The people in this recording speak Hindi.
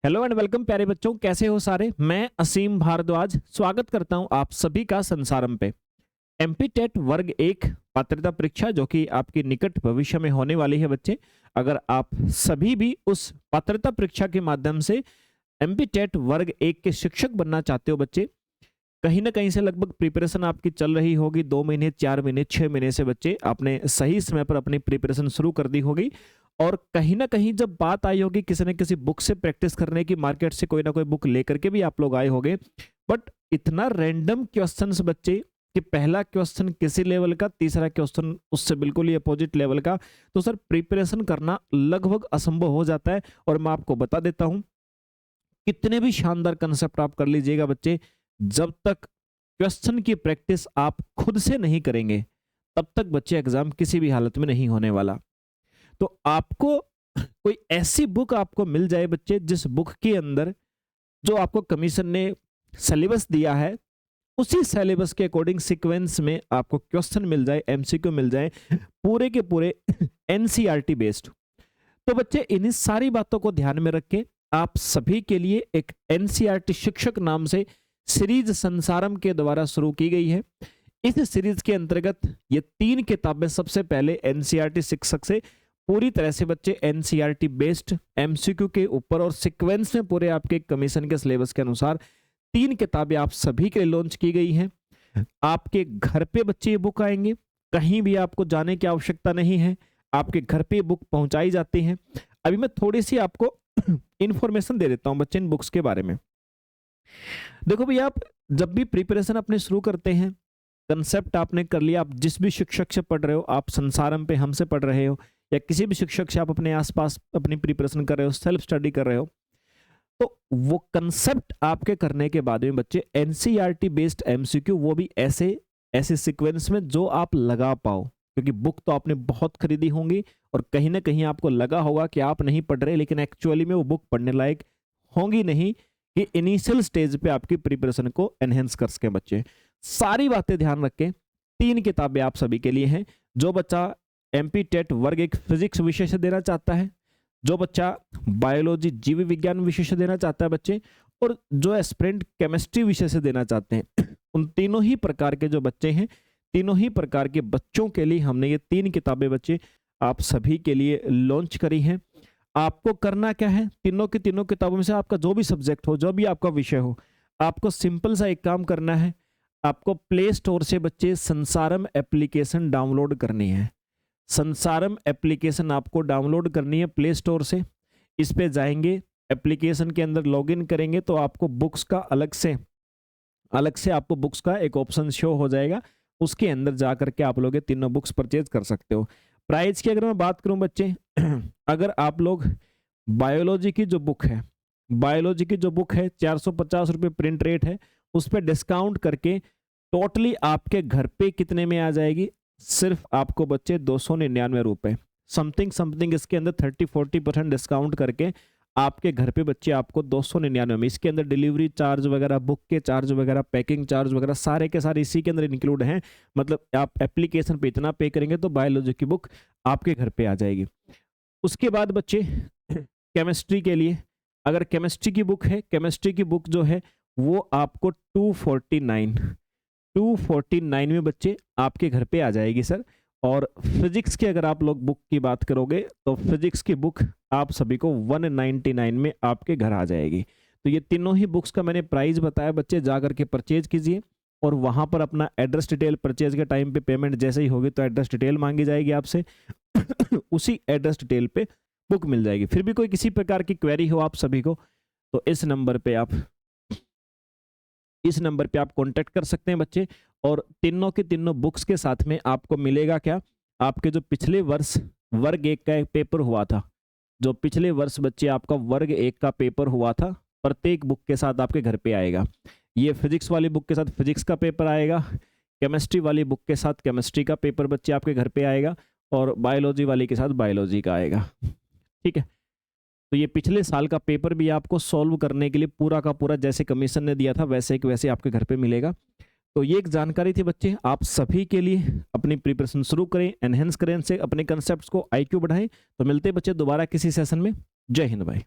हेलो एंड वेलकम प्यारे बच्चों, कैसे हो सारे। मैं असीम भारद्वाज स्वागत करता हूं आप सभी का संसारम पे। एमपी टेट वर्ग एक पात्रता परीक्षा जो कि आपकी निकट भविष्य में होने वाली है बच्चे। अगर आप सभी भी उस पात्रता परीक्षा के माध्यम से एमपी टेट वर्ग एक के शिक्षक बनना चाहते हो बच्चे, कहीं ना कहीं से लगभग प्रिपरेशन आपकी चल रही होगी, 2 महीने 4 महीने 6 महीने से बच्चे आपने सही समय पर अपनी प्रिपरेशन शुरू कर दी होगी। और कहीं ना कहीं जब बात आई होगी किसी न किसी बुक से प्रैक्टिस करने की, मार्केट से कोई ना कोई बुक लेकर के भी आप लोग आए होंगे। बट इतना रैंडम क्वेश्चंस बच्चे कि पहला क्वेश्चन किसी लेवल का, तीसरा क्वेश्चन उससे बिल्कुल ही अपोजिट लेवल का, तो सर प्रिपरेशन करना लगभग असंभव हो जाता है। और मैं आपको बता देता हूं, कितने भी शानदार कंसेप्ट आप कर लीजिएगा बच्चे, जब तक क्वेश्चन की प्रैक्टिस आप खुद से नहीं करेंगे तब तक बच्चे एग्जाम किसी भी हालत में नहीं होने वाला। तो आपको कोई ऐसी बुक आपको मिल जाए बच्चे, जिस बुक के अंदर जो आपको कमीशन ने सिलेबस दिया है उसी सिलेबस के अकॉर्डिंग सीक्वेंस में आपको क्वेश्चन मिल जाए, एमसीक्यू मिल जाए, पूरे के पूरे एनसीईआरटी बेस्ड। तो बच्चे इन्हीं सारी बातों को ध्यान में रख के आप सभी के लिए एक एनसीईआरटी शिक्षक नाम से सीरीज संसारम के द्वारा शुरू की गई है। इस सीरीज के अंतर्गत ये 3 किताबें सबसे पहले एनसीईआरटी शिक्षक से पूरी तरह से बच्चे एनसीईआरटी बेस्ड एमसीक्यू के ऊपर और सीक्वेंस में पूरे आपके कमीशन के सिलेबस के अनुसार 3 किताबें आप सभी के लिए लॉन्च की गई हैं। आपके घर पे बच्चे ये बुक आएंगे, कहीं भी आपको जाने की आवश्यकता नहीं है, आपके घर पे बुक पहुंचाई जाती है। अभी मैं थोड़ी सी आपको इंफॉर्मेशन दे देता हूं बच्चे इन बुक्स के बारे में। देखो भैया, आप जब भी प्रिपरेशन अपने शुरू करते हैं, कंसेप्ट आपने कर लिया, आप जिस भी शिक्षक से पढ़ रहे हो, आप संसारम पे हमसे पढ़ रहे हो या किसी भी शिक्षक से आप अपने आसपास अपनी प्रिपरेशन कर रहे हो, सेल्फ स्टडी कर रहे हो, तो वो कंसेप्ट आपके करने के बाद में बच्चे एनसीईआरटी बेस्ड एमसीक्यू, वो भी ऐसे ऐसे सीक्वेंस में जो आप लगा पाओ, क्योंकि बुक तो आपने बहुत खरीदी होंगी और कहीं ना कहीं आपको लगा होगा कि आप नहीं पढ़ रहे, लेकिन एक्चुअली में वो बुक पढ़ने लायक होंगी नहीं कि इनिशियल स्टेज पे आपकी प्रिपरेशन को एनहेंस कर सके बच्चे। सारी बातें ध्यान रख के 3 किताबें आप सभी के लिए हैं। जो बच्चा एमपी टेट वर्ग एक फिजिक्स विषय से देना चाहता है, जो बच्चा बायोलॉजी जीव विज्ञान विषय से देना चाहता है बच्चे, और जो एस्पिरेंट केमिस्ट्री विषय से देना चाहते हैं, उन तीनों ही प्रकार के जो बच्चे हैं, तीनों ही प्रकार के बच्चों के लिए हमने ये 3 किताबें बच्चे आप सभी के लिए लॉन्च करी हैं। आपको करना क्या है, तीनों की तीनों किताबों में से आपका जो भी सब्जेक्ट हो, जो भी आपका विषय हो, आपको सिंपल सा एक काम करना है। आपको प्ले स्टोर से बच्चे संसारम एप्लीकेशन डाउनलोड करनी है। संसारम एप्लीकेशन आपको डाउनलोड करनी है प्ले स्टोर से। इस पे जाएंगे, एप्लीकेशन के अंदर लॉगिन करेंगे तो आपको बुक्स का अलग से आपको बुक्स का एक ऑप्शन शो हो जाएगा। उसके अंदर जा करके आप लोग ये तीनों बुक्स परचेज कर सकते हो। प्राइस की अगर मैं बात करूं बच्चे, अगर आप लोग बायोलॉजी की जो बुक है, 450 रुपये प्रिंट रेट है, उस पर डिस्काउंट करके टोटली आपके घर पे कितने में आ जाएगी, सिर्फ आपको बच्चे 299 रुपए समथिंग इसके अंदर 30-40% डिस्काउंट करके आपके घर पे बच्चे आपको 299 में, इसके अंदर डिलीवरी चार्ज वगैरह, बुक के चार्ज वगैरह, पैकिंग चार्ज वगैरह सारे के सारे इसी के अंदर इंक्लूड हैं। मतलब आप एप्लीकेशन पे इतना पे करेंगे तो बायोलॉजी की बुक आपके घर पे आ जाएगी। उसके बाद बच्चे केमिस्ट्री के लिए, अगर केमिस्ट्री की बुक है, केमिस्ट्री की बुक जो है वो आपको 249 में बच्चे आपके घर पे आ जाएगी सर। और फिजिक्स की अगर आप लोग बुक की बात करोगे तो फिजिक्स की बुक आप सभी को 199 में आपके घर आ जाएगी। तो ये तीनों ही बुक्स का मैंने प्राइस बताया बच्चे, जा करके परचेज कीजिए और वहां पर अपना एड्रेस डिटेल, परचेज के टाइम पे पेमेंट जैसे ही होगी तो एड्रेस डिटेल मांगी जाएगी आपसे उसी एड्रेस डिटेल पे बुक मिल जाएगी। फिर भी कोई किसी प्रकार की क्वेरी हो आप सभी को तो इस नंबर पे आप कांटेक्ट कर सकते हैं बच्चे। और तीनों के तीनों बुक्स के साथ में आपको मिलेगा क्या, आपके जो पिछले वर्ष वर्ग एक का एक पेपर हुआ था, जो पिछले वर्ष बच्चे आपका वर्ग एक का पेपर हुआ था, प्रत्येक बुक के साथ आपके घर पे आएगा। ये फिजिक्स वाली बुक के साथ फिजिक्स का पेपर आएगा, केमिस्ट्री वाली बुक के साथ केमिस्ट्री का पेपर बच्चे आपके घर पे आएगा, और बायोलॉजी वाली के साथ बायोलॉजी का आएगा। ठीक है, तो ये पिछले साल का पेपर भी आपको सॉल्व करने के लिए पूरा का पूरा जैसे कमीशन ने दिया था वैसे एक वैसे आपके घर पे मिलेगा। तो ये एक जानकारी थी बच्चे आप सभी के लिए। अपनी प्रिपरेशन शुरू करें, एनहेंस करें, से अपने कंसेप्ट्स को, आईक्यू बढ़ाएं। तो मिलते हैं बच्चे दोबारा किसी सेशन में। जय हिंद भाई।